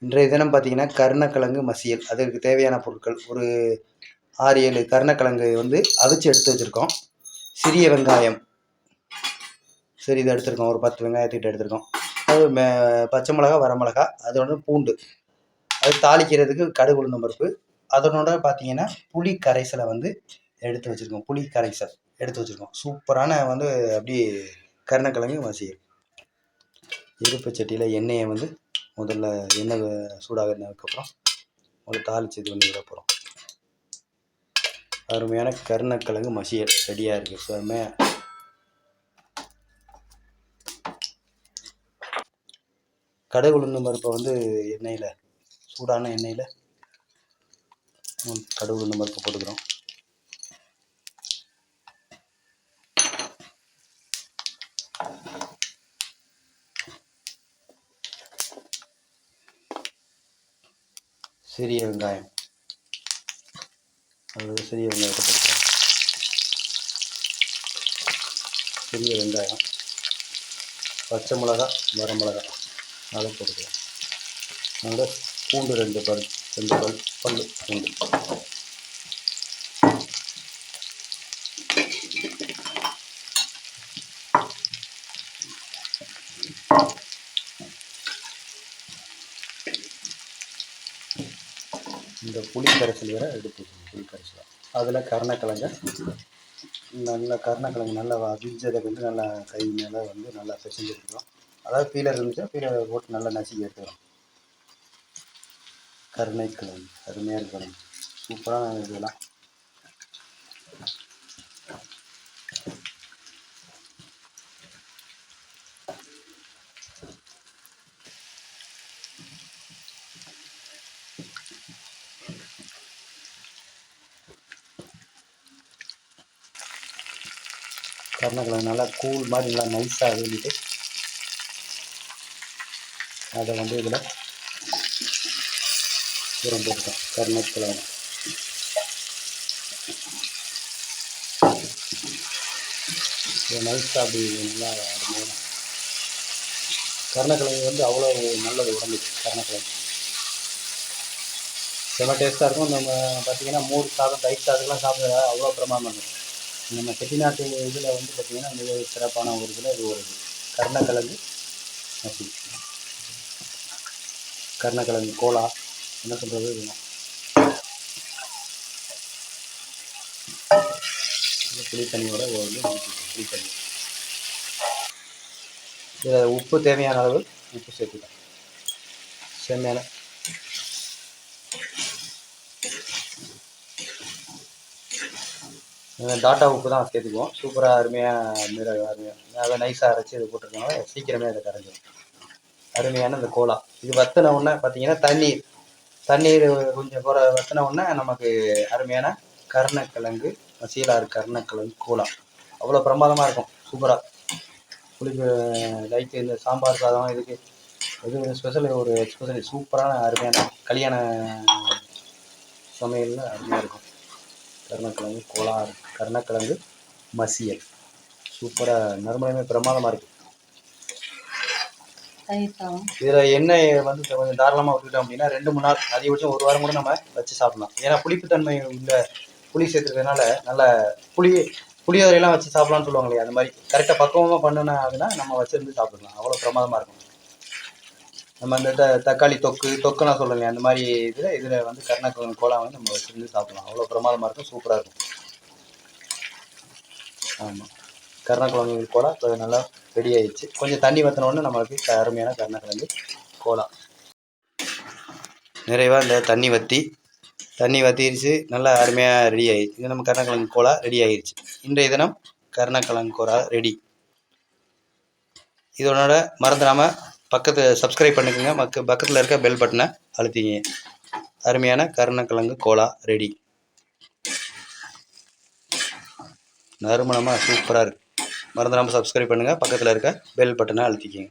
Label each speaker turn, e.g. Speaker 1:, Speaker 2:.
Speaker 1: இன்றைய தினம் பார்த்தீங்கன்னா கருணக்கிழங்கு மசியல். அதற்கு தேவையான பொருட்கள் ஒரு 6, 7 கருணக்கிழங்கு வந்து அவிச்சு எடுத்து வச்சுருக்கோம். சிறிய வெங்காயம் சரி இதை எடுத்துருக்கோம். ஒரு 10 வெங்காயத்திட்ட எடுத்துருக்கோம். அது பச்சை மிளகா, வரமிளகா, அதோட பூண்டு, அது தாளிக்கிறதுக்கு கடுகு, உளுந்தம் பருப்பு, அதனோட பார்த்தீங்கன்னா புளி கரைசலை வந்து எடுத்து வச்சுருக்கோம். புளி கரைசல் எடுத்து வச்சுருக்கோம். சூப்பரான வந்து அப்படியே கருணக்கிழங்கு மசியல். இருப்பு சட்டியில் எண்ணெயை வந்து முதல்ல எண்ணெய் சூடாகினதுக்கப்புறம் ஒரு தாளித்து இது பண்ணி விட போகிறோம். அருமையான கருணக்கிழங்கு மசியல் ரெடியாக இருக்குது. செம்மையாக கடுகு, உளுந்தம் பருப்பை வந்து எண்ணெயில் சூடான எண்ணெயில் கடுகு, உளுந்தம் பருப்பு போட்டுக்கிறோம். சிறிய வெங்காயம், அதாவது சிறிய வெங்காயத்தை போட்டுக்கிறோம். சிறிய வெங்காயம், பச்சை மிளகா, வரமிளகா அதை போட்டுக்கலாம். அதோட பூண்டு 2 பல் பூண்டு. இந்த புளி கரைசல் வேற எடுத்து புளி கரைசல் அதில் கருணக்கிழங்கு நல்லா அவிஞ்சதை வந்து நல்லா கை மேலே வந்து நல்லா பிசைஞ்சு எடுத்துக்கலாம். அதாவது பீலர் இருந்துச்சா பீலர் போட்டு நல்லா நசுக்கி எடுத்துக்கலாம். கருணைக்கிழங்கு அருமையாக இருக்கணும். சூப்பரான இதெல்லாம். கருணக்கிழங்கு நல்லா கூழ் மாதிரி நல்லா நைஸாக வேண்டிட்டு அதை வந்து இதில் உரம் போட்டுட்டோம். கருணக்கிழங்கு நைஸாக அப்படி நல்லா அருமையான கருணக்கிழங்கு வந்து அவ்வளோ நல்லது உடம்புக்கு. கருணக்கிழங்கு செம்ம டேஸ்ட்டாக இருக்கும். நம்ம பார்த்திங்கன்னா மோர் சாதம், தயிர் சாதத்துலாம் சாப்பிட அவ்வளோ பிரமாதமாக இருக்கும். நம்ம செட்டிநாட்டு இதில் வந்து பார்த்திங்கன்னா மிக சிறப்பான ஒரு இதில் இது ஒரு கருணக்கிழங்கு மசி, கருணக்கிழங்கு கோலா என்ன சொல்கிறது இதுதான். புளி தண்ணியோட வந்து புளி தண்ணி, இதில் உப்பு தேவையான அளவு உப்பு சேர்த்துக்கலாம். செம்மையான டாட்டா உப்பு தான் சேர்த்துக்குவோம். சூப்பராக அருமையாக அதை நைஸாக அரைச்சி இது போட்டிருக்கனால சீக்கிரமே அதை கரைஞ்சிடும். அருமையான இந்த கோலா இது வற்றின உடனே பார்த்தீங்கன்னா தண்ணீர் கொஞ்சம் வற்றின உடனே நமக்கு அருமையான கருணக்கிழங்கு மசியலாறு கருணக்கிழங்கு கோலா அவ்வளோ பிரமாதமாக இருக்கும். சூப்பராக புளிப்பு லைட்டு இந்த சாம்பார் சாதம் இதுக்கு இது ஸ்பெஷல் ஒரு எக்ஸ்பெஷலி சூப்பரான அருமையான கல்யாண சமையலில் அருமையாக இருக்கும். கருணக்கிழங்கு கோலா, கருணக்கிழங்கு மசியல் சூப்பராக நறுமணமே பிரமாதமாக இருக்குது. இதில் எண்ணெய் வந்து கொஞ்சம் தாராளமாக விட்டுக்கிட்டோம் அப்படின்னா 2-3 நாள், அதிகபட்சம் 1 வாரம் கூட நம்ம வச்சு சாப்பிடலாம். ஏன்னா புளிப்புத்தன்மை உள்ள புளி சேர்த்துக்கிறதுனால நல்ல புளியோதரையெல்லாம் வச்சு சாப்பிடலாம்னு சொல்லுவாங்க இல்லையா, அந்த மாதிரி கரெக்டாக பக்குவமாக பண்ணினா நம்ம வச்சுருந்து சாப்பிடலாம். அவ்வளோ பிரமாதமாக இருக்கும். நம்ம அந்த தக்காளி தொக்குலாம் சொல்லுங்க, அந்த மாதிரி இதில் வந்து கருணக்கிழங்கு கோலா வந்து நம்ம வச்சுருந்து சாப்பிடலாம். அவ்வளோ பிரமாதமாக இருக்கும், சூப்பராக இருக்கும். ஆமாம், கருணக்கிழங்கு கோலா இப்போ நல்லா ரெடி ஆயிடுச்சு. கொஞ்சம் தண்ணி வற்றினோடனே நம்மளுக்கு அருமையான கருணக்கிழங்கு கோலா. நிறைவாக இந்த தண்ணி வற்றிடுச்சு, நல்லா அருமையாக ரெடி ஆகிடுச்சு. இது நம்ம கருணக்கிழங்கு கோலா ரெடி ஆகிடுச்சு. இன்றைய தினம் கருணக்கிழங்கு கோலா ரெடி. இதனோட மறந்துடாமல் சப்ஸ்கிரைப் பண்ணிக்கோங்க. பக்கத்தில் இருக்க பெல் பட்டனை அழுத்திங்க. அருமையான கருணக்கிழங்கு கோலா ரெடி. நறுமணமாக சூப்பராக இருக்குது. மறந்துடாமல் சப்ஸ்கிரைப் பண்ணுங்கள். பக்கத்தில் இருக்க பெல் பட்டனை அழுத்திக்கிங்க.